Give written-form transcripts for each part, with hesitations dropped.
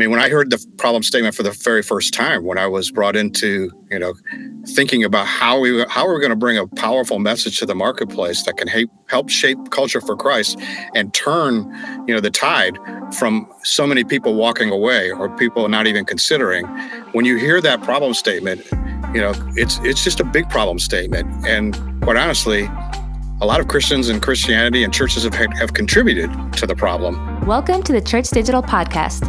when I heard the problem statement for the very first time, when I was brought into, thinking about how we're going to bring a powerful message to the marketplace that can help shape culture for Christ and turn, the tide from so many people walking away or people not even considering. When you hear that problem statement, it's just a big problem statement. And quite honestly, a lot of Christians and Christianity and churches have contributed to the problem. Welcome to the Church Digital Podcast.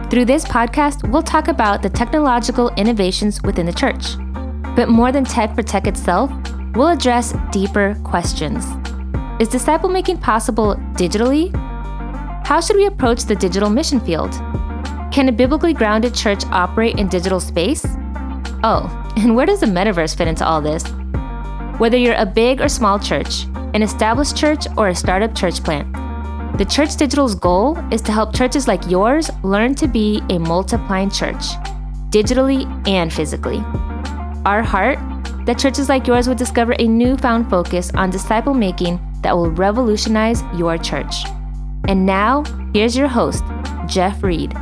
Through this podcast, we'll talk about the technological innovations within the church. But more than tech for tech itself, we'll address deeper questions. Is disciple making possible digitally? How should we approach the digital mission field? Can a biblically grounded church operate in digital space? Oh, and where does the metaverse fit into all this? Whether you're a big or small church, an established church or a startup church plant, the Church Digital's goal is to help churches like yours learn to be a multiplying church, digitally and physically. Our heart, that churches like yours would discover a newfound focus on disciple making that will revolutionize your church. And now, here's your host, Jeff Reed.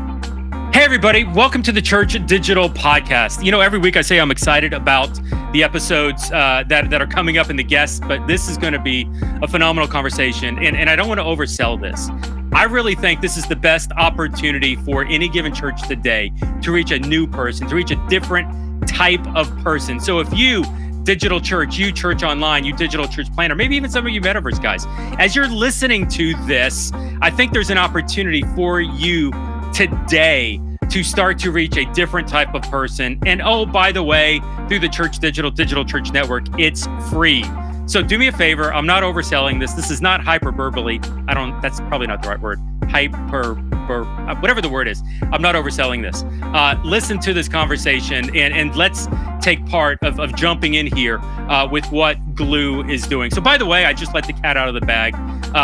Hey everybody, welcome to the Church Digital Podcast. Every week I say I'm excited about the episodes that are coming up and the guests, but this is going to be a phenomenal conversation, and I don't want to oversell this. I really think this is the best opportunity for any given church today to reach a new person, to reach a different type of person. So if you digital church, you church online, you digital church planner, maybe even some of you metaverse guys, as you're listening to this, I think there's an opportunity for you today to start to reach a different type of person. And oh, by the way, through the Church Digital Church Network, it's free. So do me a favor, I'm not overselling this. This is not hyperbole. That's probably not the right word. Whatever the word is. I'm not overselling this. Listen to this conversation and let's take part of jumping in here with what GLOO is doing. So by the way, I just let the cat out of the bag.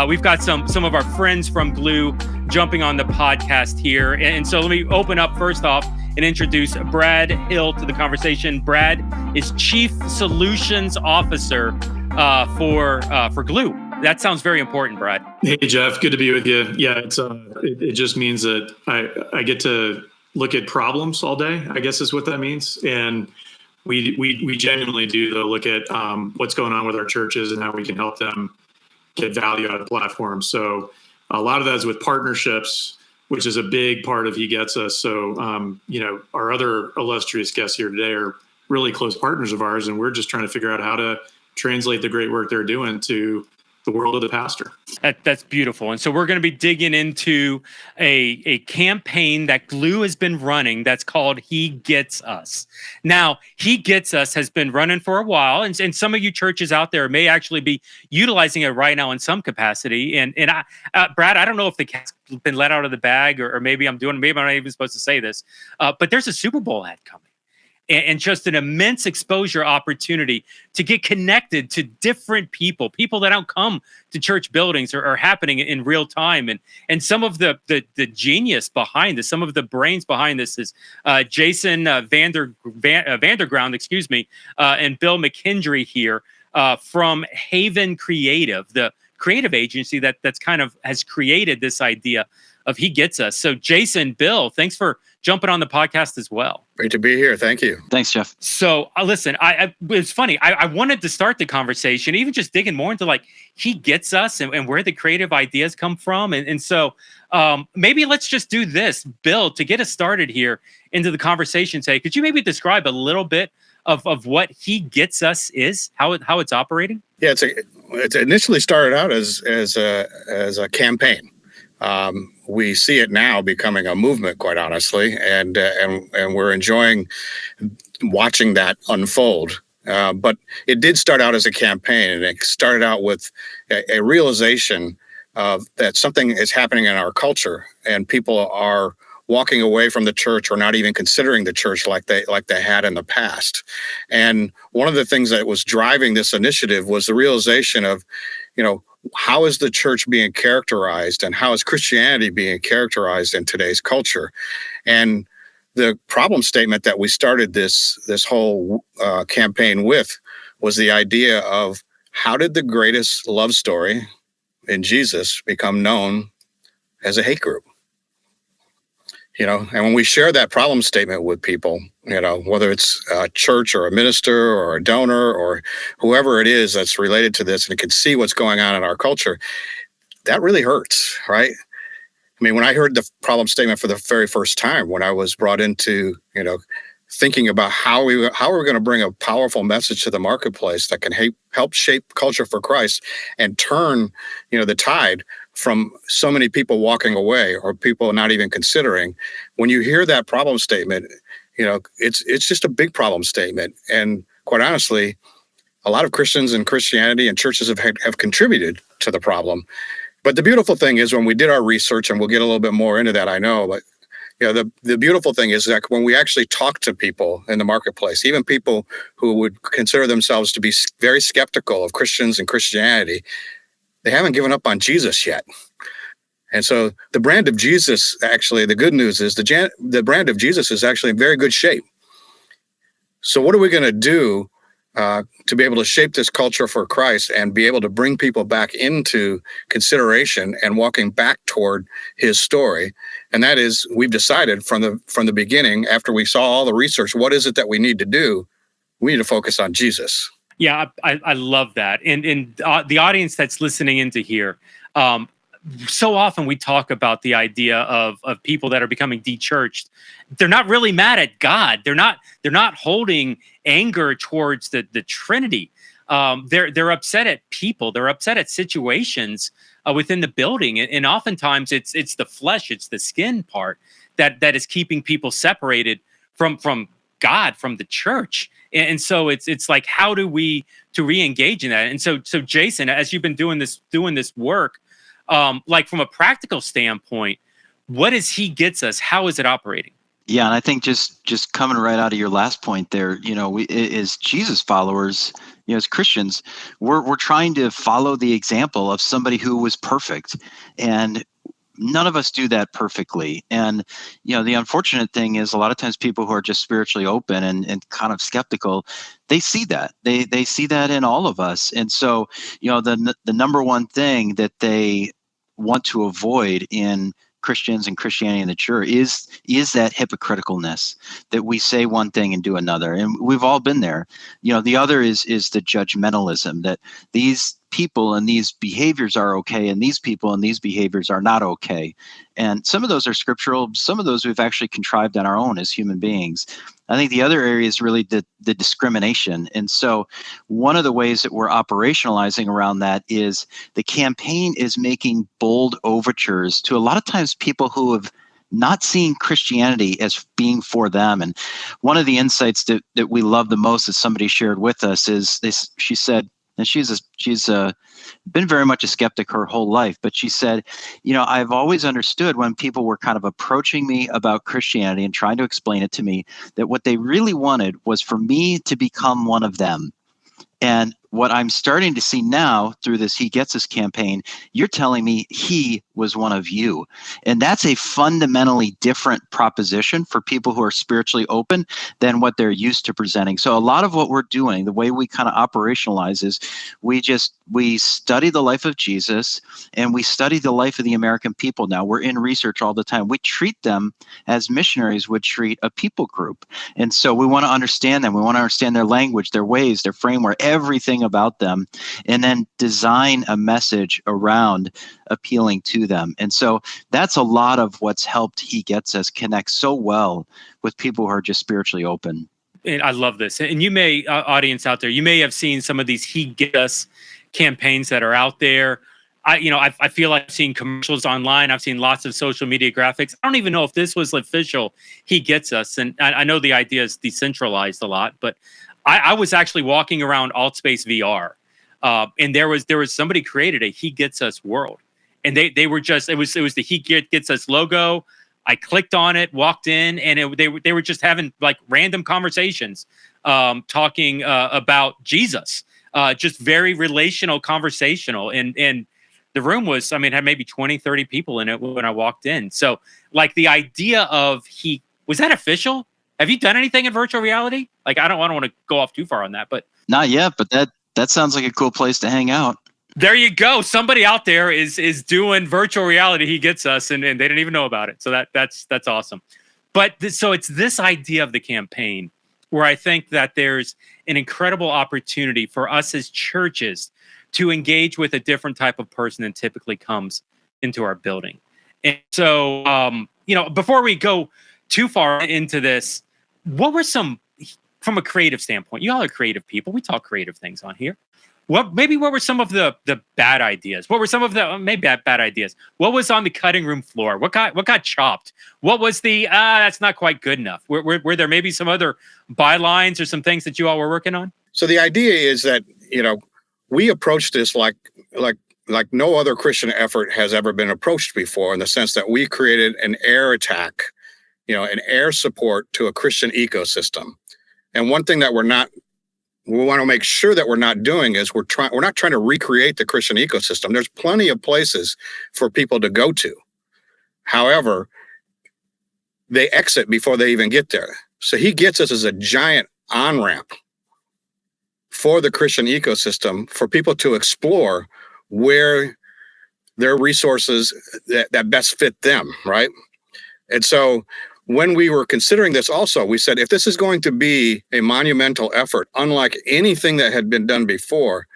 We've got some of our friends from GLOO jumping on the podcast here. And so let me open up first off and introduce Brad Hill to the conversation. Brad is Chief Solutions Officer for GLOO. That sounds very important, Brad. Hey, Jeff. Good to be with you. Yeah, it just means that I get to look at problems all day, I guess is what that means. And we genuinely do, though, look at what's going on with our churches and how we can help them get value out of platforms. So a lot of that is with partnerships, which is a big part of He Gets Us. So, our other illustrious guests here today are really close partners of ours, and we're just trying to figure out how to translate the great work they're doing to the world of the pastor. That's beautiful. And so we're going to be digging into a campaign that GLOO has been running that's called He Gets Us. Now, He Gets Us has been running for a while, and some of you churches out there may actually be utilizing it right now in some capacity. And Brad, I don't know if the cat's been let out of the bag, or maybe I'm not even supposed to say this, but there's a Super Bowl ad coming. And just an immense exposure opportunity to get connected to different people that don't come to church buildings or are happening in real time. And some of the genius behind this, some of the brains behind this is Jason Vanderground, and Bill McKendry here from Haven Creative, the creative agency that's kind of has created this idea of He Gets Us. So Jason, Bill, thanks for jumping on the podcast as well. Great to be here. Thank you. Thanks, Jeff. So listen, it's funny. I wanted to start the conversation, even just digging more into like He Gets Us and where the creative ideas come from. And so maybe let's just do this, Bill, to get us started here into the conversation today. Could you maybe describe a little bit of what He Gets Us is, how it's operating? Yeah, it initially started out as a campaign. We see it now becoming a movement, quite honestly, and we're enjoying watching that unfold. But it did start out as a campaign, and it started out with a realization of that something is happening in our culture, and people are walking away from the church or not even considering the church like they had in the past. And one of the things that was driving this initiative was the realization of, how is the church being characterized and how is Christianity being characterized in today's culture? And the problem statement that we started this whole campaign with was the idea of how did the greatest love story in Jesus become known as a hate group? And when we share that problem statement with people, whether it's a church or a minister or a donor or whoever it is that's related to this and can see what's going on in our culture, that really hurts, right? I mean, when I heard the problem statement for the very first time, when I was brought into, thinking about how we're going to bring a powerful message to the marketplace that can help shape culture for Christ and turn, the tide from so many people walking away or people not even considering. When you hear that problem statement, it's just a big problem statement. And quite honestly, a lot of Christians and Christianity and churches have contributed to the problem. But the beautiful thing is when we did our research, and we'll get a little bit more into that, I know, but the beautiful thing is that when we actually talk to people in the marketplace, even people who would consider themselves to be very skeptical of Christians and Christianity, they haven't given up on Jesus yet. And so the brand of Jesus, actually, the good news is the brand of Jesus is actually in very good shape. So what are we going to do to be able to shape this culture for Christ and be able to bring people back into consideration and walking back toward his story? And that is, we've decided from the beginning, after we saw all the research, what is it that we need to do? We need to focus on Jesus. Yeah, I love that. And the audience that's listening into here, so often we talk about the idea of people that are becoming de-churched. They're not really mad at God. They're not holding anger towards the Trinity. They're upset at people. They're upset at situations within the building, and oftentimes it's the flesh, it's the skin part that is keeping people separated from God, from the church. And so it's like, how do we to re-engage in that? And so Jason, as you've been doing this work, like from a practical standpoint, what is He Gets Us? How is it operating? Yeah, and I think just coming right out of your last point there, we as Jesus followers, as Christians, we're trying to follow the example of somebody who was perfect, and none of us do that perfectly. And the unfortunate thing is, a lot of times people who are just spiritually open and kind of skeptical, they see that they see that in all of us. And so the number one thing that they want to avoid in Christians and Christianity in the church is that hypocriticalness, that we say one thing and do another. And we've all been there. The other is the judgmentalism, that these people and these behaviors are okay, and these people and these behaviors are not okay. And some of those are scriptural. Some of those we've actually contrived on our own as human beings. I think the other area is really the discrimination. And so one of the ways that we're operationalizing around that is the campaign is making bold overtures to a lot of times people who have not seen Christianity as being for them. And one of the insights that we love the most that somebody shared with us is this. She said, and she's been very much a skeptic her whole life, but she said, I've always understood when people were kind of approaching me about Christianity and trying to explain it to me, that what they really wanted was for me to become one of them. And what I'm starting to see now through this He Gets Us campaign, you're telling me He was one of you. And that's a fundamentally different proposition for people who are spiritually open than what they're used to presenting. So a lot of what we're doing, the way we kind of operationalize is we study the life of Jesus, and we study the life of the American people now. We're in research all the time. We treat them as missionaries would treat a people group. And so we want to understand them. We want to understand their language, their ways, their framework, everything about them, and then design a message around appealing to them. And so that's a lot of what's helped He Gets Us connect so well with people who are just spiritually open. And I love this. And you may, audience out there, you may have seen some of these He Gets Us campaigns that are out there. I feel like I've seen commercials online. I've seen lots of social media graphics. I don't even know if this was official He Gets Us. And I know the idea is decentralized a lot, but I was actually walking around Altspace VR, and there was somebody created a He Gets Us world, and they were just it was the He Gets Us logo. I clicked on it, walked in, and they were just having like random conversations, talking about Jesus, just very relational, conversational, and the room was, had maybe 20, 30 people in it when I walked in. So like the idea of was that official? Have you done anything in virtual reality? Like, I don't want to go off too far on that, but not yet. But that sounds like a cool place to hang out. There you go. Somebody out there is doing virtual reality. He Gets Us, and they didn't even know about it. So that's awesome. So it's this idea of the campaign where I think that there's an incredible opportunity for us as churches to engage with a different type of person than typically comes into our building. And so, before we go too far into this, what were some, from a creative standpoint, you all are creative people. We talk creative things on here. What were some of the bad ideas? What were some of the maybe bad ideas? What was on the cutting room floor? What got chopped? What was the that's not quite good enough? Were there maybe some other bylines or some things that you all were working on? So the idea is that, we approached this like no other Christian effort has ever been approached before, in the sense that we created an air attack, an air support to a Christian ecosystem. And one thing that we want to make sure that we're not doing is we're not trying to recreate the Christian ecosystem. There's plenty of places for people to go to. However, they exit before they even get there. So he gets us as a giant on-ramp for the Christian ecosystem, for people to explore where their resources that best fit them, right? And so when we were considering this also, we said, if this is going to be a monumental effort, unlike anything that had been done before,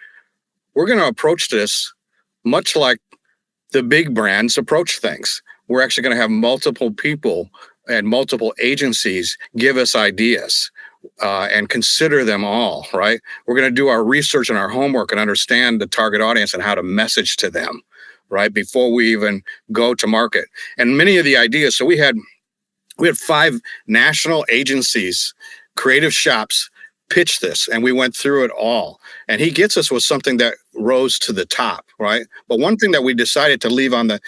we're going to approach this much like the big brands approach things. We're actually going to have multiple people and multiple agencies give us ideas and consider them all, right? We're going to do our research and our homework and understand the target audience and how to message to them, right? Before we even go to market. And many of the ideas, so we had 5 national agencies, creative shops, pitch this, and we went through it all. And he gets us with something that rose to the top, right? But one thing that we decided to leave on the,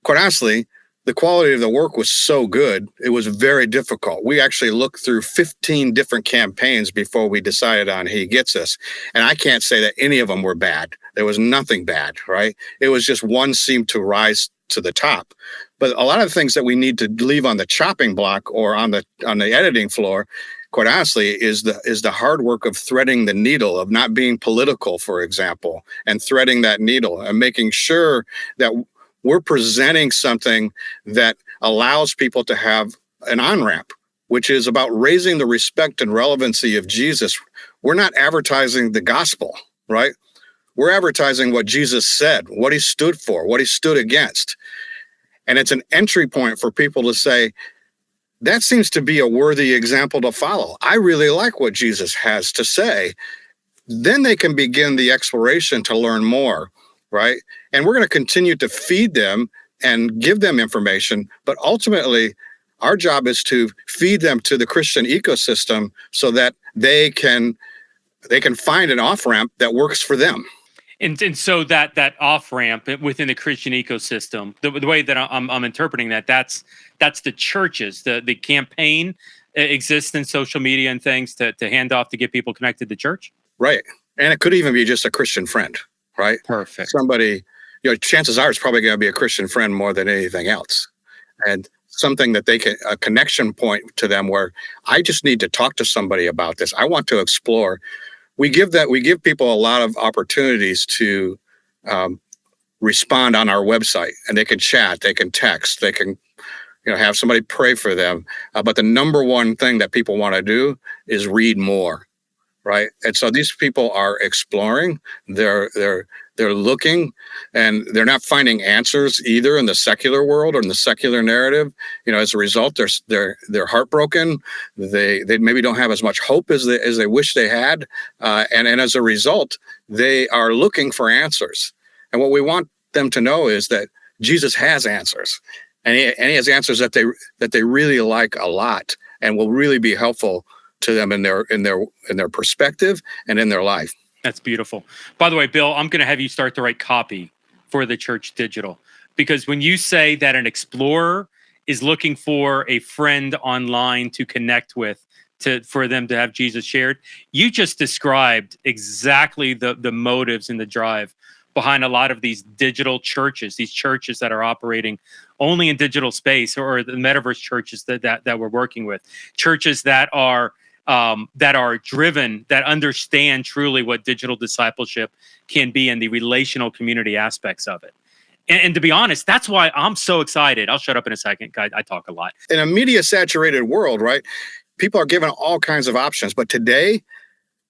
quite honestly, the quality of the work was so good, it was very difficult. We actually looked through 15 different campaigns before we decided on He Gets Us. And I can't say that any of them were bad. There was nothing bad, right? It was just one seemed to rise to the top. But a lot of the things that we need to leave on the chopping block or on the editing floor, quite honestly, is the hard work of threading the needle, of not being political, for example, and threading that needle and making sure that we're presenting something that allows people to have an on-ramp, which is about raising the respect and relevancy of Jesus. We're not advertising the gospel, right? We're advertising what Jesus said, what he stood for, what he stood against. And it's an entry point for people to say, that seems to be a worthy example to follow. I really like what Jesus has to say. Then they can begin the exploration to learn more, right? And we're going to continue to feed them and give them information. But ultimately, our job is to feed them to the Christian ecosystem so that they can find an off-ramp that works for them. And so that off ramp within the Christian ecosystem, the way that I'm interpreting that's the churches. The campaign exists in social media and things to hand off to get people connected to church. Right, and it could even be just a Christian friend, right? Perfect. Somebody, chances are it's probably going to be a Christian friend more than anything else, and something that they can, a connection point to them where I just need to talk to somebody about this. I want to explore. We give people a lot of opportunities to respond on our website, and they can chat, they can text, they can, have somebody pray for them. But the number one thing that people want to do is read more, right? And so these people are exploring. They're looking, and they're not finding answers either in the secular world or in the secular narrative. As a result, they're heartbroken. They maybe don't have as much hope as they wish they had, and as a result, they are looking for answers. And what we want them to know is that Jesus has answers, and he has answers that they really like a lot, and will really be helpful to them in their perspective and in their life. That's beautiful. By the way, Bill, I'm going to have you start to write copy for the Church Digital, because when you say that an explorer is looking for a friend online to connect with, for them to have Jesus shared, you just described exactly the motives and the drive behind a lot of these digital churches, these churches that are operating only in digital space, or the metaverse churches that we're working with, churches that are driven, that understand truly what digital discipleship can be and the relational community aspects of it. And to be honest, that's why I'm so excited. I'll shut up in a second. I talk a lot. In a media saturated world, right? People are given all kinds of options, but today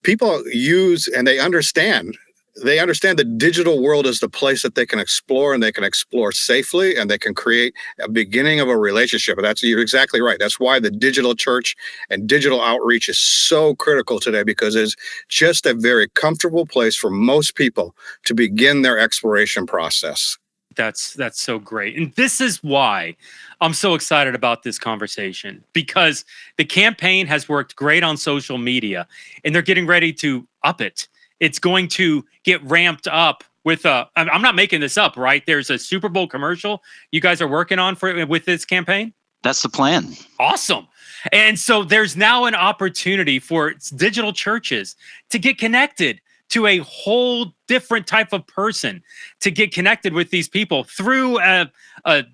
people use and they understand the digital world is the place that they can explore, and they can explore safely, and they can create a beginning of a relationship. You're exactly right. That's why the digital church and digital outreach is so critical today, because it's just a very comfortable place for most people to begin their exploration process. That's so great. And this is why I'm so excited about this conversation, because the campaign has worked great on social media, and they're getting ready to up it. It's going to get ramped up with I'm not making this up, right? There's a Super Bowl commercial you guys are working on with this campaign. That's the plan. Awesome. And so there's now an opportunity for digital churches to get connected to a whole different type of person, to get connected with these people through a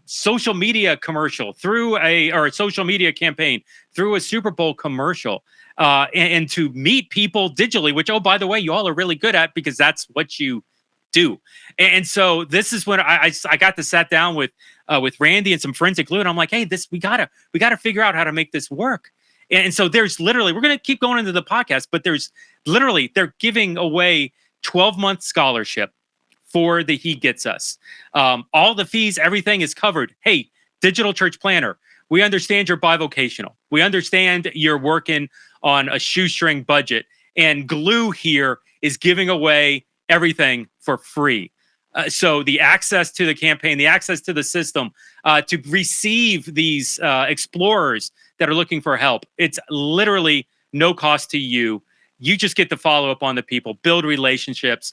social media commercial, through a social media campaign, through a Super Bowl commercial, and to meet people digitally, which, oh, by the way, you all are really good at, because that's what you do. And so this is when I got to sat down with Randy and some friends at GLOO, and I'm like, hey, we gotta figure out how to make this work. And so there's literally, we're going to keep going into the podcast, but there's literally, they're giving away 12-month scholarship for the He Gets Us. All the fees, everything is covered. Hey, digital church planner, we understand you're bivocational. We understand you're working on a shoestring budget, and GLOO here is giving away everything for free. So the access to the campaign, the access to the system, to receive these explorers that are looking for help, it's literally no cost to you. You just get to follow up on the people, build relationships,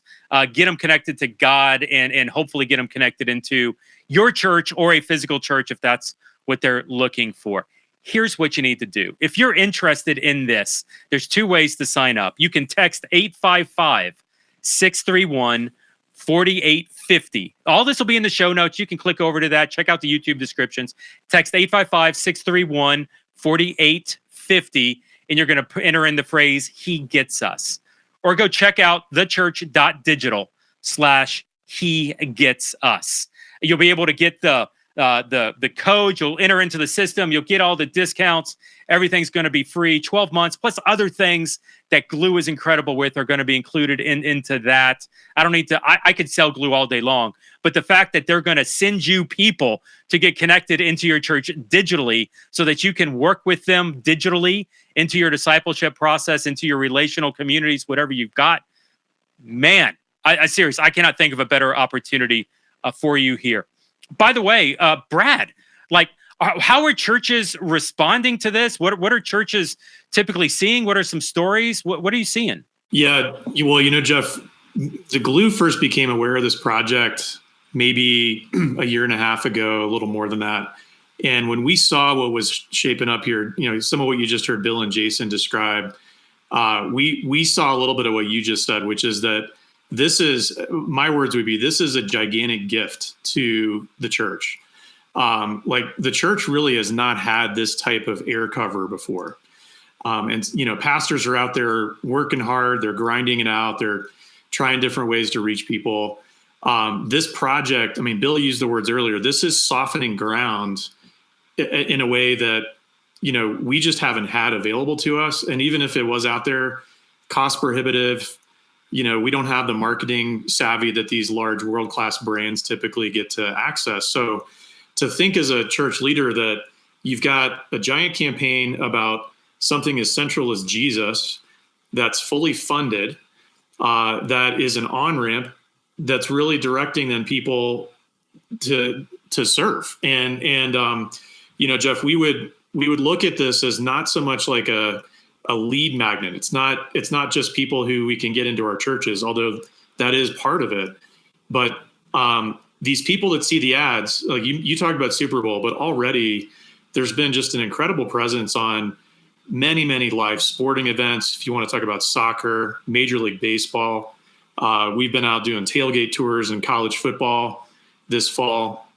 get them connected to God, and hopefully get them connected into your church or a physical church if that's what they're looking for. Here's what you need to do. If you're interested in this, there's two ways to sign up. You can text 855-631-4850. All this will be in the show notes. You can click over to that. Check out the YouTube descriptions. Text 855-631-4850, and you're going to enter in the phrase "He Gets Us," or go check out thechurch.digital/He Gets Us. You'll be able to get the code. You'll enter into the system. You'll get all the discounts. Everything's going to be free, 12 months, plus other things that GLOO is incredible with are going to be included into that. I don't need to, I could sell GLOO all day long, but the fact that they're going to send you people to get connected into your church digitally so that you can work with them digitally into your discipleship process, into your relational communities, whatever you've got, man, I seriously, I cannot think of a better opportunity for you here. By the way, Brad, how are churches responding to this? What are churches typically seeing? What are some stories? What are you seeing? Yeah, well, Jeff, the GLOO first became aware of this project maybe a year and a half ago, a little more than that. And when we saw what was shaping up here, some of what you just heard Bill and Jason describe, we saw a little bit of what you just said, which is that my words would be, this is a gigantic gift to the church. The church really has not had this type of air cover before. And pastors are out there working hard. They're grinding it out. They're trying different ways to reach people. This project, Bill used the words earlier, this is softening ground in a way that, we just haven't had available to us. And even if it was out there, cost prohibitive, we don't have the marketing savvy that these large world-class brands typically get to access. So to think as a church leader that you've got a giant campaign about something as central as Jesus that's fully funded, that is an on-ramp that's really directing then people to serve. And Jeff, we would look at this as not so much like a lead magnet. It's not just people who we can get into our churches, although that is part of it. But these people that see the ads, like you talked about Super Bowl, but already there's been just an incredible presence on many, many live sporting events. If you want to talk about soccer, Major League Baseball, we've been out doing tailgate tours in college football this fall.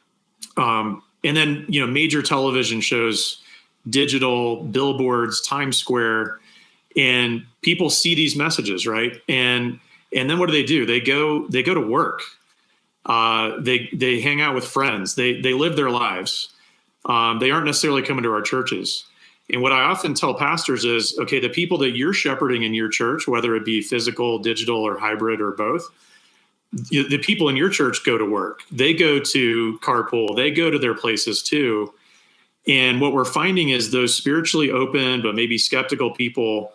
And then, major television shows, digital billboards, Times Square, and people see these messages, right? And then what do? They go to work. They hang out with friends. They live their lives. They aren't necessarily coming to our churches. And what I often tell pastors is, okay, the people that you're shepherding in your church, whether it be physical, digital, or hybrid, or both, the people in your church go to work. They go to carpool. They go to their places too. And what we're finding is those spiritually open but maybe skeptical people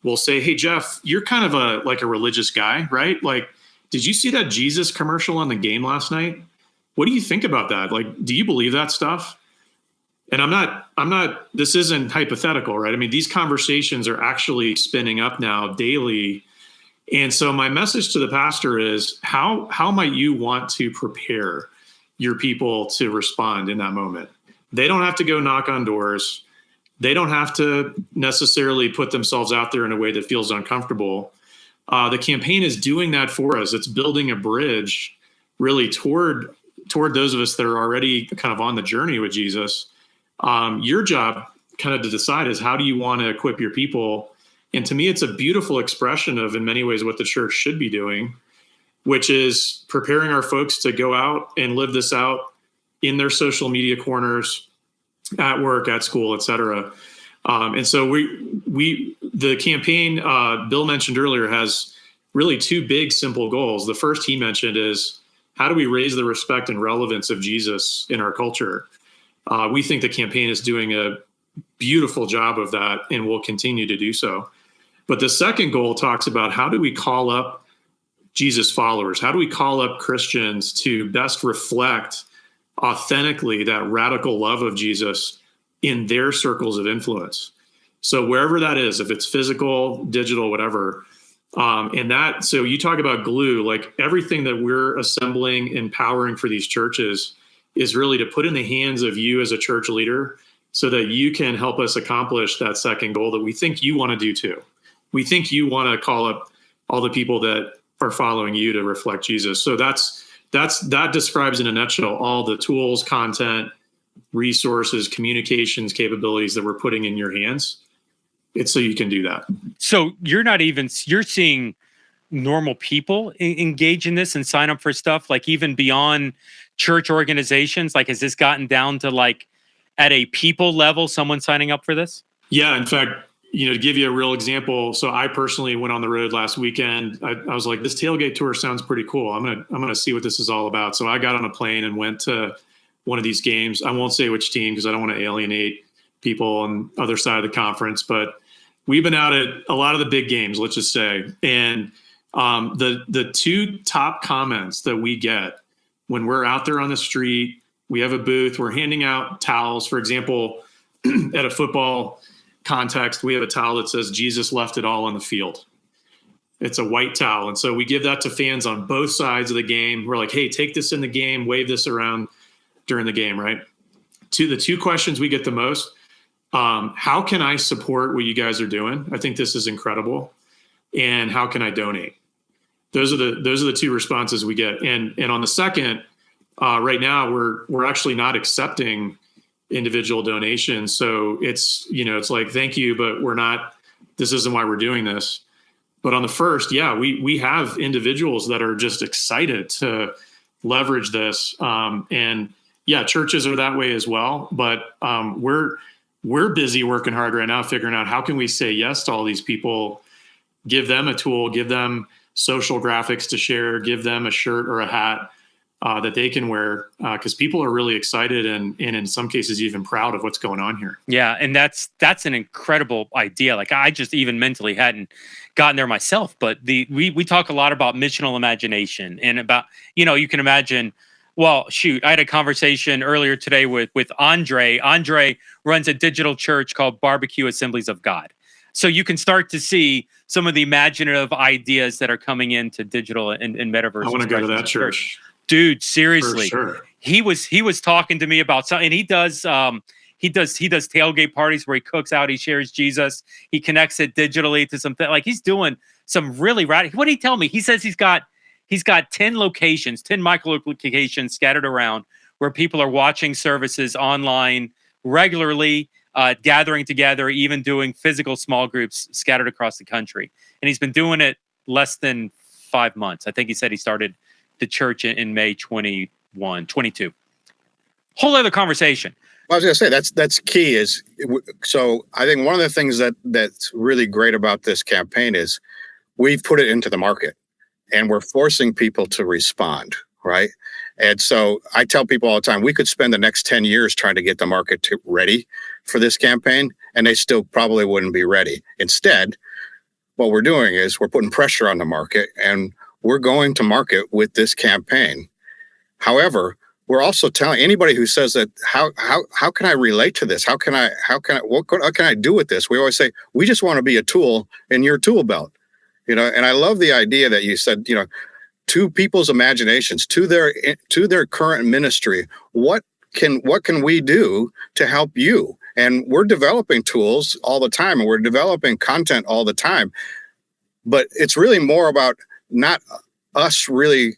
will say, hey, Jeff, you're kind of like a religious guy, right? Like, did you see that Jesus commercial on the game last night? What do you think about that? Like, do you believe that stuff? And I'm not, this isn't hypothetical, right? I mean, these conversations are actually spinning up now daily. And so my message to the pastor is, how might you want to prepare your people to respond in that moment? They don't have to go knock on doors. They don't have to necessarily put themselves out there in a way that feels uncomfortable. The campaign is doing that for us. It's building a bridge really toward those of us that are already kind of on the journey with Jesus. Your job kind of to decide is, how do you want to equip your people? And to me, it's a beautiful expression of, in many ways, what the church should be doing, which is preparing our folks to go out and live this out in their social media corners, at work, at school, et cetera. And so the campaign Bill mentioned earlier has really two big, simple goals. The first he mentioned is, how do we raise the respect and relevance of Jesus in our culture? We think the campaign is doing a beautiful job of that and will continue to do so. But the second goal talks about, how do we call up Jesus followers? How do we call up Christians to best reflect authentically that radical love of Jesus in their circles of influence? So wherever that is, if it's physical, digital, whatever. So you talk about GLOO, like everything that we're assembling and powering for these churches is really to put in the hands of you as a church leader so that you can help us accomplish that second goal that we think you want to do too. We think you want to call up all the people that are following you to reflect Jesus. So that describes in a nutshell all the tools, content, resources, communications capabilities that we're putting in your hands. It's so you can do that. So you're seeing normal people engage in this and sign up for stuff, like even beyond church organizations? Like, has this gotten down to like at a people level, someone signing up for this? Yeah, in fact, to give you a real example, so I personally went on the road last weekend. I was like, this tailgate tour sounds pretty cool. I'm gonna see what this is all about. So I got on a plane and went to one of these games. I won't say which team because I don't want to alienate people on the other side of the conference, but we've been out at a lot of the big games, let's just say. And the two top comments that we get when we're out there on the street, we have a booth, we're handing out towels. For example, at a football context, we have a towel that says Jesus left it all on the field. It's a white towel. And so we give that to fans on both sides of the game. We're like, hey, take this in the game, wave this around during the game, right? The two questions we get the most, how can I support what you guys are doing? I think this is incredible. And how can I donate? Those are the two responses we get. And on the second, right now we're actually not accepting individual donations. So it's like, thank you, but this isn't why we're doing this. But on the first, yeah, we have individuals that are just excited to leverage this. And yeah, churches are that way as well. But we're busy working hard right now, figuring out how can we say yes to all these people, give them a tool, give them social graphics to share, give them a shirt or a hat that they can wear, because people are really excited and in some cases even proud of what's going on here. Yeah, and that's an incredible idea. Like, I just even mentally hadn't gotten there myself, but we talk a lot about missional imagination and about, you can imagine. Well, shoot, I had a conversation earlier today with Andre. Andre runs a digital church called Barbecue Assemblies of God. So you can start to see some of the imaginative ideas that are coming into digital and metaverse. I want to go to that church. Dude, seriously. For sure. He was talking to me about something, and he does tailgate parties where he cooks out, he shares Jesus, he connects it digitally to something. Like, he's doing some really radical. What did he tell me? He says he's got 10 locations, 10 micro locations scattered around where people are watching services online regularly, gathering together, even doing physical small groups scattered across the country. And he's been doing it less than 5 months. I think he said he started the church in May 22. Whole other conversation. Well, I was going to say that's key. So I think one of the things that's really great about this campaign is we've put it into the market, and we're forcing people to respond, right? And so I tell people all the time, we could spend the next 10 years trying to get the market ready for this campaign, and they still probably wouldn't be ready. Instead, what we're doing is we're putting pressure on the market, and we're going to market with this campaign. However, we're also telling anybody who says that, how can I relate to this? What can I do with this? We always say, we just want to be a tool in your tool belt. And I love the idea that you said, to people's imaginations, to their current ministry, what can we do to help you? And we're developing tools all the time, and we're developing content all the time. But it's really more about not us really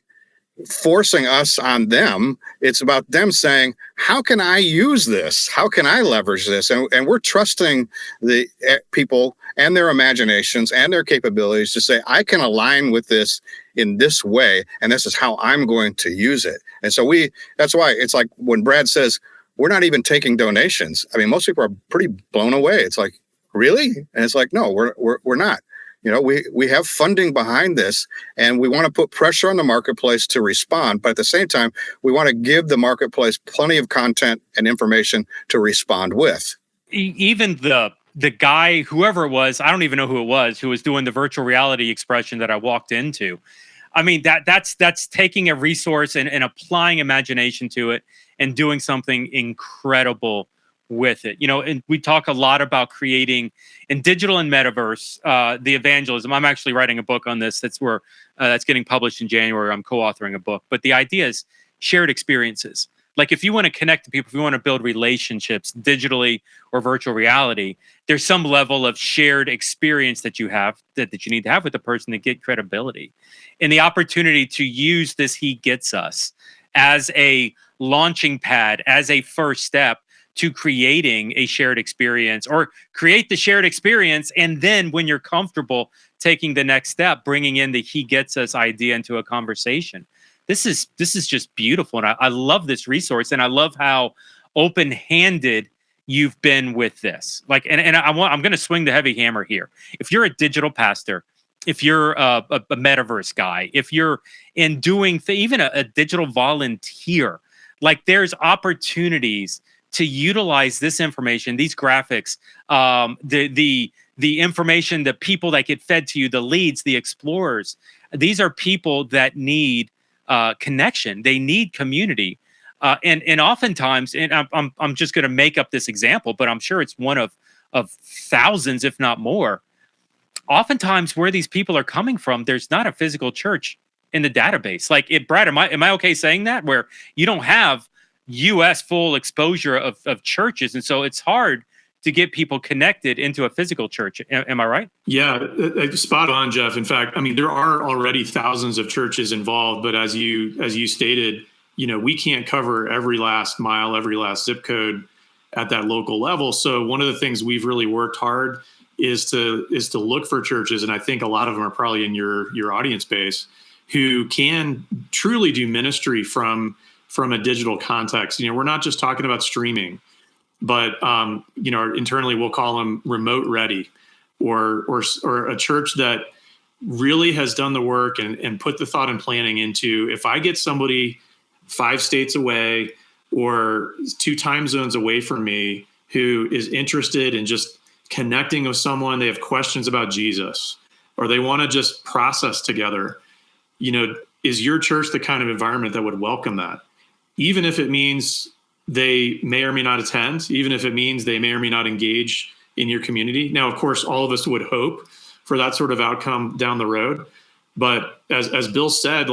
forcing us on them. It's about them saying, how can I use this? How can I leverage this? And we're trusting the people and their imaginations and their capabilities to say, I can align with this in this way, and this is how I'm going to use it. And so that's why it's like when Brad says, we're not even taking donations. I mean, most people are pretty blown away. It's like, really? And it's like, no, we're not. We have funding behind this, and we want to put pressure on the marketplace to respond. But at the same time, we want to give the marketplace plenty of content and information to respond with. Even the guy, whoever it was, I don't even know who it was, who was doing the virtual reality expression that I walked into. I mean, that's taking a resource and applying imagination to it and doing something incredible with it. And we talk a lot about creating in digital and metaverse, the evangelism. I'm actually writing a book on this. That's getting published in January. I'm co-authoring a book. But the idea is shared experiences. Like if you want to connect to people, if you want to build relationships digitally or virtual reality, there's some level of shared experience that you have that you need to have with the person to get credibility. And the opportunity to use this He Gets Us as a launching pad, as a first step to creating a shared experience, or create the shared experience. And then when you're comfortable taking the next step, bringing in the He Gets Us idea into a conversation. This is just beautiful. And I love this resource. And I love how open-handed you've been with this. And I'm going to swing the heavy hammer here. If you're a digital pastor, if you're a metaverse guy, if you're in doing even a digital volunteer, there's opportunities to utilize this information, these graphics, the information, the people that get fed to you, the leads, the explorers. These are people that need connection. They need community, and oftentimes, and I'm just going to make up this example, but I'm sure it's one of thousands, if not more. Oftentimes, where these people are coming from, there's not a physical church in the database. Brad, am I okay saying that? Where you don't have U.S. full exposure of churches, and so it's hard to get people connected into a physical church. Am I right? Yeah, spot on, Jeff. In fact, I mean, there are already thousands of churches involved, but as you stated, we can't cover every last mile, every last zip code at that local level. So one of the things we've really worked hard is to look for churches, and I think a lot of them are probably in your audience base, who can truly do ministry from a digital context. We're not just talking about streaming, but internally we'll call them remote ready, or a church that really has done the work and put the thought and planning into, if I get somebody 5 states away or 2 time zones away from me who is interested in just connecting with someone, they have questions about Jesus, or they want to just process together, is your church the kind of environment that would welcome that? Even if it means they may or may not attend, even if it means they may or may not engage in your community. Now, of course, all of us would hope for that sort of outcome down the road. But as Bill said,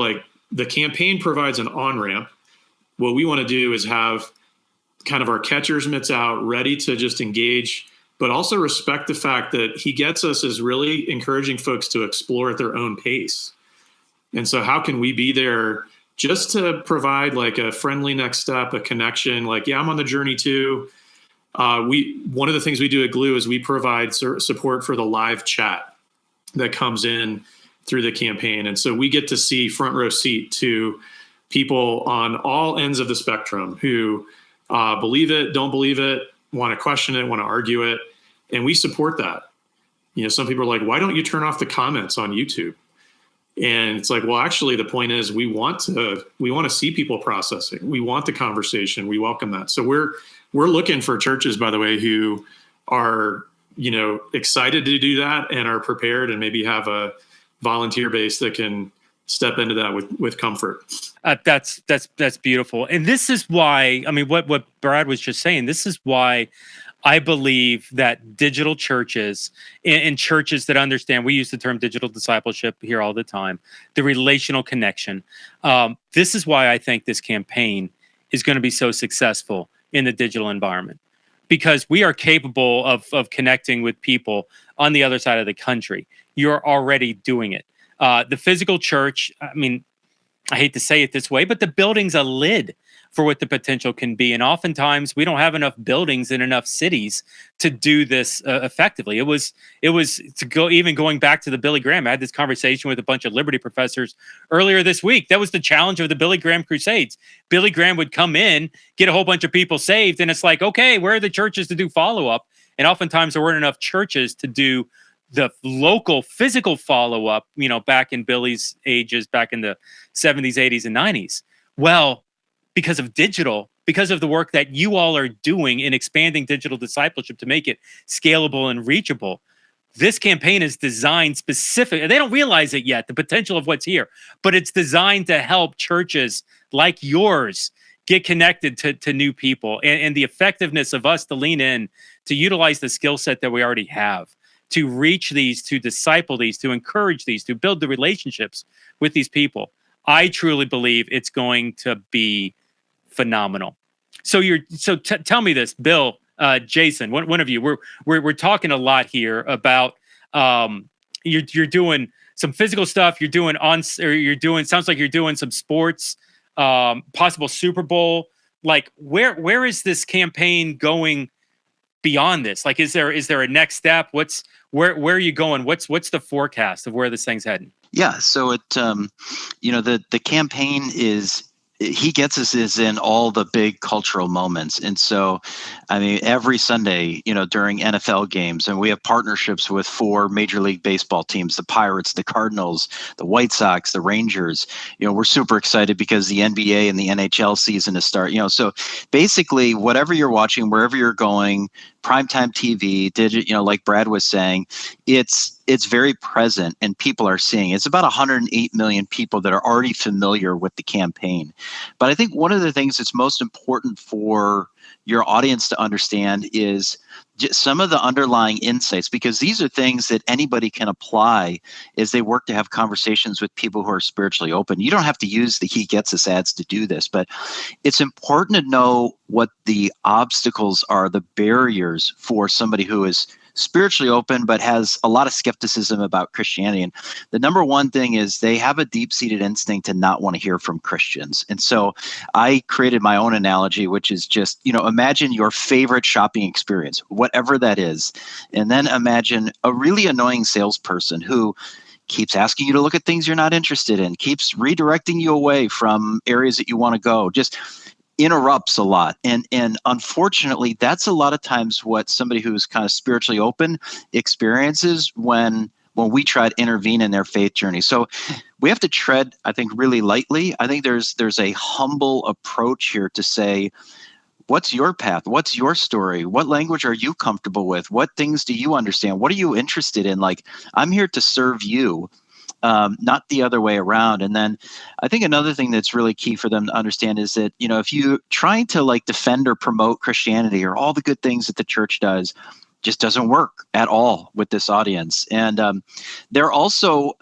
the campaign provides an on-ramp. What we want to do is have kind of our catcher's mitts out, ready to just engage, but also respect the fact that He Gets Us is really encouraging folks to explore at their own pace. And so how can we be there just to provide a friendly next step, a connection, I'm on the journey too. One of the things we do at GLOO is we provide support for the live chat that comes in through the campaign. And so we get to see front row seat to people on all ends of the spectrum who believe it, don't believe it, want to question it, want to argue it. And we support that. Some people are like, why don't you turn off the comments on YouTube? And it's like, well, actually, the point is we want to see people processing. We want the conversation. We welcome that. So we're looking for churches, by the way, who are, excited to do that and are prepared and maybe have a volunteer base that can step into that with comfort. That's beautiful. And this is why, what Brad was just saying, this is why I believe that digital churches and churches that understand, we use the term digital discipleship here all the time, the relational connection. This is why I think this campaign is going to be so successful in the digital environment, because we are capable of connecting with people on the other side of the country. You're already doing it. The physical church, I hate to say it this way, but the building's a lid for what the potential can be. And oftentimes we don't have enough buildings in enough cities to do this effectively. It was to go, even going back to the Billy Graham. I had this conversation with a bunch of Liberty professors earlier this week. That was the challenge of the Billy Graham Crusades. Billy Graham would come in, get a whole bunch of people saved. And it's like, okay, where are the churches to do follow-up? And oftentimes there weren't enough churches to do the local physical follow-up, back in Billy's ages, back in the 70s, 80s, and 90s. Well, because of digital, because of the work that you all are doing in expanding digital discipleship to make it scalable and reachable, this campaign is designed specifically. They don't realize it yet, the potential of what's here, but it's designed to help churches like yours get connected to new people, and the effectiveness of us to lean in, to utilize the skill set that we already have, to reach these, to disciple these, to encourage these, to build the relationships with these people. I truly believe it's going to be phenomenal. So tell me this, Bill, Jason, one of you. We're talking a lot here about you're doing some physical stuff. Sounds like you're doing some sports, possible Super Bowl. Like where is this campaign going beyond this? Like, is there a next step? Where are you going? What's the forecast of where this thing's heading? Yeah. So the campaign is, He Gets Us is in all the big cultural moments. And so, every Sunday, during NFL games, and we have partnerships with 4 Major League Baseball teams, the Pirates, the Cardinals, the White Sox, the Rangers. We're super excited because the NBA and the NHL season is starting. So basically, whatever you're watching, wherever you're going, primetime TV, like Brad was saying, it's very present and people are seeing. It's about 108 million people that are already familiar with the campaign. But I think one of the things that's most important for your audience to understand is just some of the underlying insights, because these are things that anybody can apply as they work to have conversations with people who are spiritually open. You don't have to use the He Gets Us ads to do this, but it's important to know what the obstacles are, the barriers for somebody who is spiritually open but has a lot of skepticism about Christianity. And the number one thing is they have a deep-seated instinct to not want to hear from Christians. And so I created my own analogy, which is just, imagine your favorite shopping experience, whatever that is, and then imagine a really annoying salesperson who keeps asking you to look at things you're not interested in, keeps redirecting you away from areas that you want to go, just interrupts a lot. And unfortunately, that's a lot of times what somebody who's kind of spiritually open experiences when we try to intervene in their faith journey. So we have to tread, I think, really lightly. I think there's a humble approach here to say, what's your path? What's your story? What language are you comfortable with? What things do you understand? What are you interested in? Like, I'm here to serve you. Not the other way around. And then I think another thing that's really key for them to understand is that, if you trying to defend or promote Christianity or all the good things that the church does, just doesn't work at all with this audience. And they're also,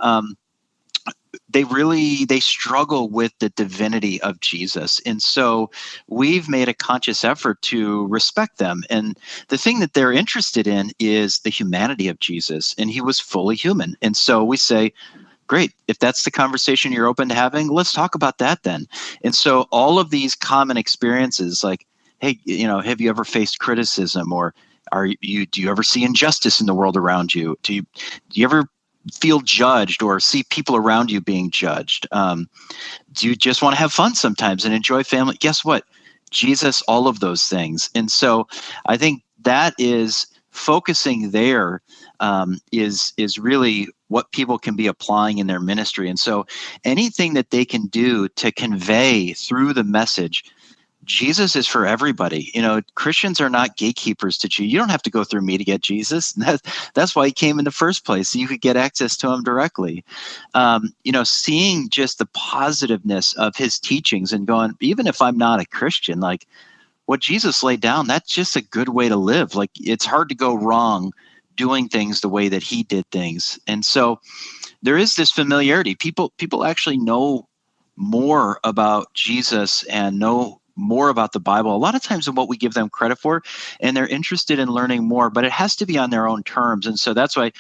they struggle with the divinity of Jesus. And so we've made a conscious effort to respect them. And the thing that they're interested in is the humanity of Jesus. And he was fully human. And so we say, great. If that's the conversation you're open to having, let's talk about that then. And so all of these common experiences, like, hey, have you ever faced criticism, or do you ever see injustice in the world around you? Do you ever feel judged or see people around you being judged? Do you just want to have fun sometimes and enjoy family? Guess what? Jesus, all of those things. And so I think that is focusing there is really what people can be applying in their ministry. And so anything that they can do to convey through the message, Jesus is for everybody. Christians are not gatekeepers to Jesus. You don't have to go through me to get Jesus. That's why he came in the first place, so you could get access to him directly. Seeing just the positiveness of his teachings and going, even if I'm not a Christian, like what Jesus laid down, that's just a good way to live. Like it's hard to go wrong doing things the way that he did things. And so there is this familiarity. People actually know more about Jesus and know more about the Bible a lot of times than what we give them credit for, and they're interested in learning more, but it has to be on their own terms. And so that's why,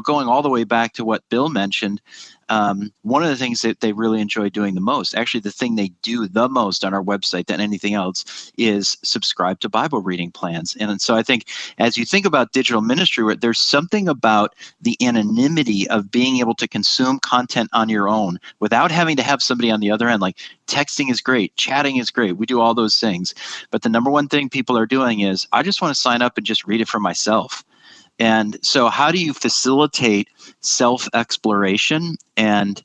going all the way back to what Bill mentioned, one of the things that they really enjoy doing the most, actually the thing they do the most on our website than anything else, is subscribe to Bible reading plans. And so I think as you think about digital ministry, where there's something about the anonymity of being able to consume content on your own without having to have somebody on the other end. Like texting is great, chatting is great, we do all those things. But the number one thing people are doing is, I just want to sign up and just read it for myself. And so how do you facilitate self-exploration and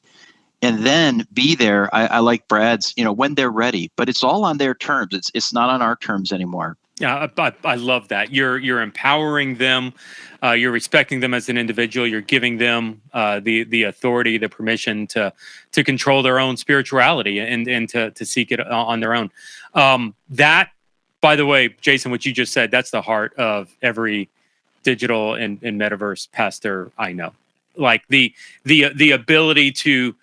then be there? I like Brad's, when they're ready, but it's all on their terms. It's not on our terms anymore. Yeah, I love that. You're empowering them. You're respecting them as an individual. You're giving them the authority, the permission to control their own spirituality and to seek it on their own. That, by the way, Jason, what you just said, that's the heart of every digital and metaverse pastor I know. Like the ability to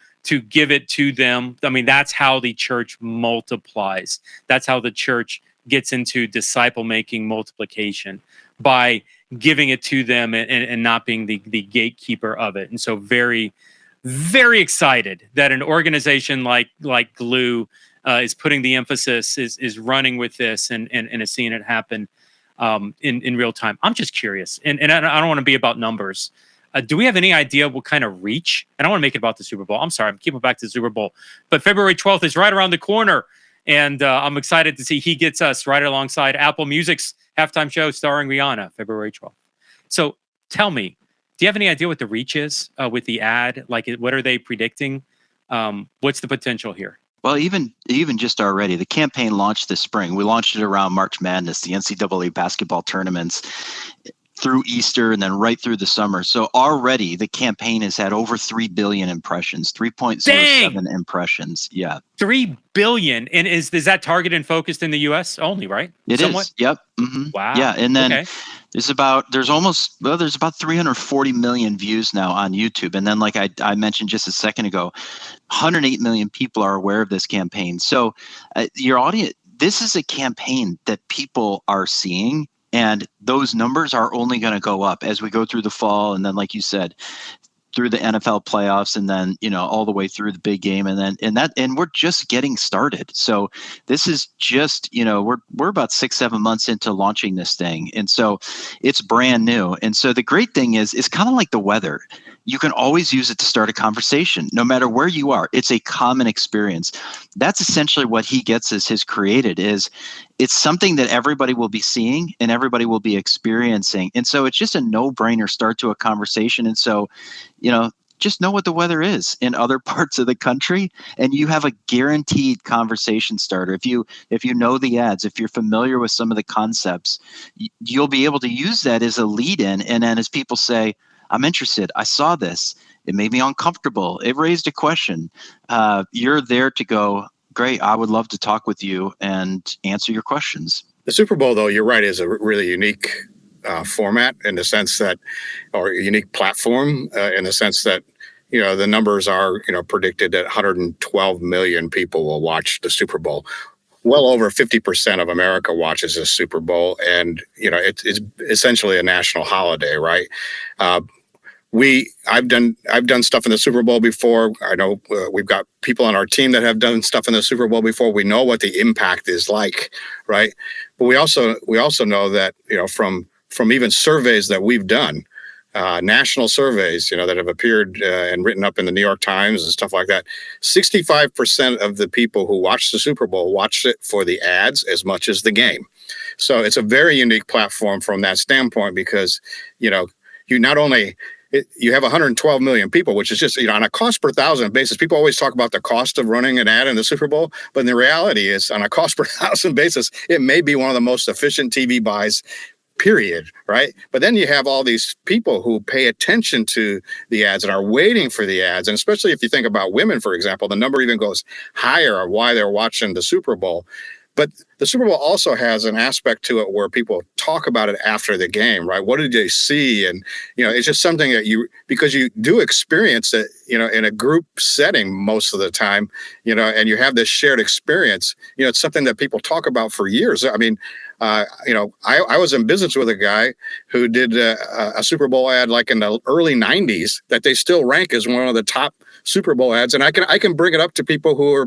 give it to them. I mean, that's how the church multiplies. That's how the church gets into disciple making multiplication, by giving it to them and not being the gatekeeper of it. And so very, very excited that an organization like GLOO is putting the emphasis, is running with this and is seeing it happen in real time. I'm just curious, and I don't want to be about numbers. Do we have any idea what kind of reach? And I want to make it about the Super Bowl. I'm sorry, I'm keeping back to the Super Bowl. But February 12th is right around the corner. And I'm excited to see he gets us right alongside Apple Music's halftime show starring Rihanna, February 12th. So tell me, do you have any idea what the reach is with the ad? Like, what are they predicting? What's the potential here? Well, even just already, the campaign launched this spring. We launched it around March Madness, the NCAA basketball tournaments, through Easter and then right through the summer. So already the campaign has had over 3 billion impressions, 3.07 impressions. Yeah. 3 billion. And is that targeted and focused in the US only, right? It Somewhat? Is. Yep. Mm-hmm. Wow. Yeah. And then there's about 340 million views now on YouTube. And then, like I mentioned just a second ago, 108 million people are aware of this campaign. So your audience, this is a campaign that people are seeing. And those numbers are only going to go up as we go through the fall. And then, like you said, through the NFL playoffs and then, all the way through the big game. And we're just getting started. So this is just, we're about 6-7 months into launching this thing. And so it's brand new. And so the great thing is, it's kind of like the weather. You can always use it to start a conversation, no matter where you are. It's a common experience. That's essentially what he gets as has created. Is it's something that everybody will be seeing and everybody will be experiencing. And so it's just a no-brainer start to a conversation. And so, just know what the weather is in other parts of the country, and you have a guaranteed conversation starter. If you know the ads, if you're familiar with some of the concepts, you'll be able to use that as a lead in. And then as people say, I'm interested, I saw this, it made me uncomfortable, it raised a question, you're there to go, great, I would love to talk with you and answer your questions. The Super Bowl, though, you're right, is a really unique format in the sense that, or a unique platform in the sense that, the numbers are, predicted that 112 million people will watch the Super Bowl. Well over 50% of America watches the Super Bowl, and it's essentially a national holiday, right? I've done stuff in the Super Bowl before. I know we've got people on our team that have done stuff in the Super Bowl before. We know what the impact is like, right? But we also know that from even surveys that we've done, national surveys, that have appeared and written up in the New York Times and stuff like that, 65% of the people who watched the Super Bowl watched it for the ads as much as the game. So it's a very unique platform from that standpoint because, you not only you have 112 million people, which is just, on a cost per thousand basis. People always talk about the cost of running an ad in the Super Bowl, but the reality is on a cost per thousand basis, it may be one of the most efficient TV buys, period, right? But then you have all these people who pay attention to the ads and are waiting for the ads. And especially if you think about women, for example, the number even goes higher of why they're watching the Super Bowl. But the Super Bowl also has an aspect to it where people talk about it after the game, right? What did they see? And, it's just something that because you do experience it, in a group setting most of the time, and you have this shared experience, it's something that people talk about for years. I mean, I was in business with a guy who did a Super Bowl ad like in the early 90s that they still rank as one of the top Super Bowl ads. And I can bring it up to people who are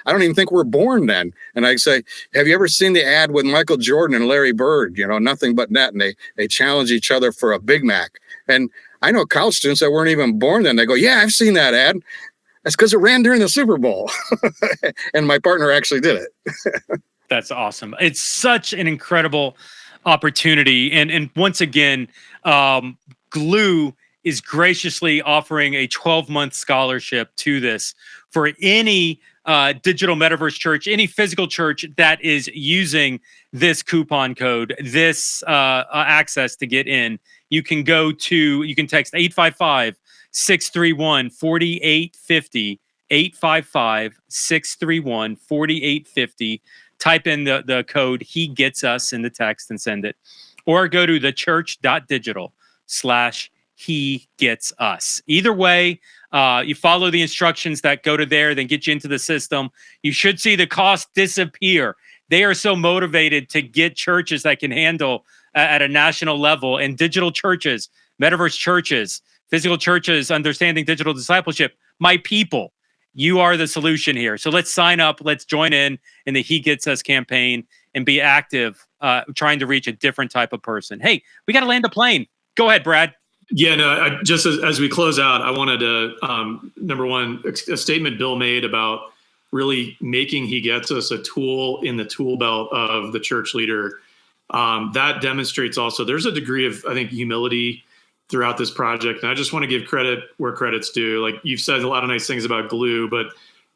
I don't even think were born then. And I say, have you ever seen the ad with Michael Jordan and Larry Bird, nothing but net? And they challenge each other for a Big Mac. And I know college students that weren't even born then. They go, yeah, I've seen that ad. That's because it ran during the Super Bowl. And my partner actually did it. That's awesome. It's such an incredible opportunity. And once again, GLOO is graciously offering a 12-month scholarship to this for any digital metaverse church, any physical church that is using this coupon code, this access to get in. You can text 855-631-4850, 855-631-4850. Type in the code "He Gets Us" in the text and send it, or go to thechurch.digital/He Gets Us. Either way, you follow the instructions that go to there, then get you into the system. You should see the cost disappear. They are so motivated to get churches that can handle at a national level, and digital churches, metaverse churches, physical churches, understanding digital discipleship. My people, you are the solution here. So let's sign up. Let's join in the He Gets Us campaign and be active, trying to reach a different type of person. Hey, we got to land a plane. Go ahead, Brad. Yeah, no, just as we close out, I wanted to, number one, a statement Bill made about really making He Gets Us a tool in the tool belt of the church leader. That demonstrates also there's a degree of, I think, humility throughout this project. And I just want to give credit where credit's due. Like you've said a lot of nice things about GLOO, but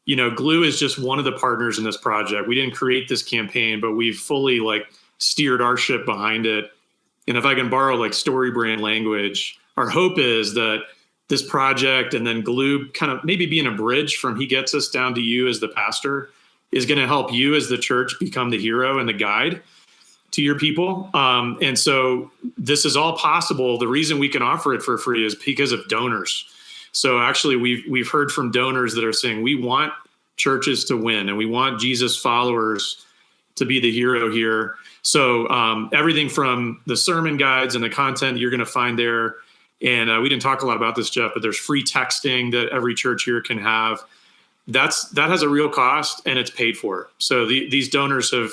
GLOO is just one of the partners in this project. We didn't create this campaign, but we've fully steered our ship behind it. And if I can borrow story brand language, our hope is that this project and then GLOO kind of maybe being a bridge from He Gets Us down to you as the pastor is going to help you as the church become the hero and the guide to your people. And so this is all possible. The reason we can offer it for free is because of donors. So actually we've heard from donors that are saying, we want churches to win and we want Jesus followers to be the hero here. So everything from the sermon guides and the content you're going to find there. And we didn't talk a lot about this, Jeff, but there's free texting that every church here can have. That has a real cost and it's paid for. So these donors have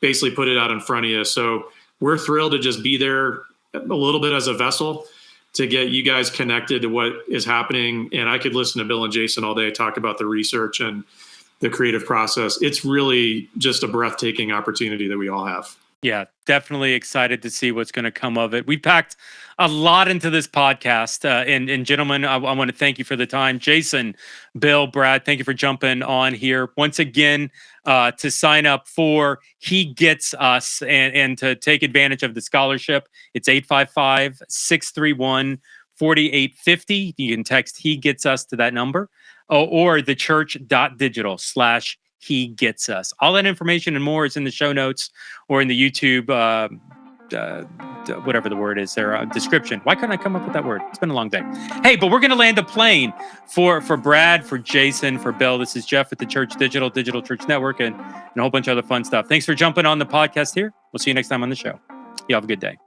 basically put it out in front of you. So we're thrilled to just be there a little bit as a vessel to get you guys connected to what is happening. And I could listen to Bill and Jason all day talk about the research and the creative process. It's really just a breathtaking opportunity that we all have. Yeah, definitely excited to see what's going to come of it. We packed a lot into this podcast. And gentlemen, I want to thank you for the time. Jason, Bill, Brad, thank you for jumping on here. Once again, to sign up for He Gets Us and to take advantage of the scholarship, it's 855-631-4850. You can text He Gets Us to that number or thechurch.digital/He Gets Us. All that information and more is in the show notes or in the YouTube, whatever the word is there, description. Why couldn't I come up with that word? It's been a long day. Hey, but we're going to land a plane for Brad, for Jason, for Bill. This is Jeff at the Church Digital Church Network, and a whole bunch of other fun stuff. Thanks for jumping on the podcast here. We'll see you next time on the show. You have a good day.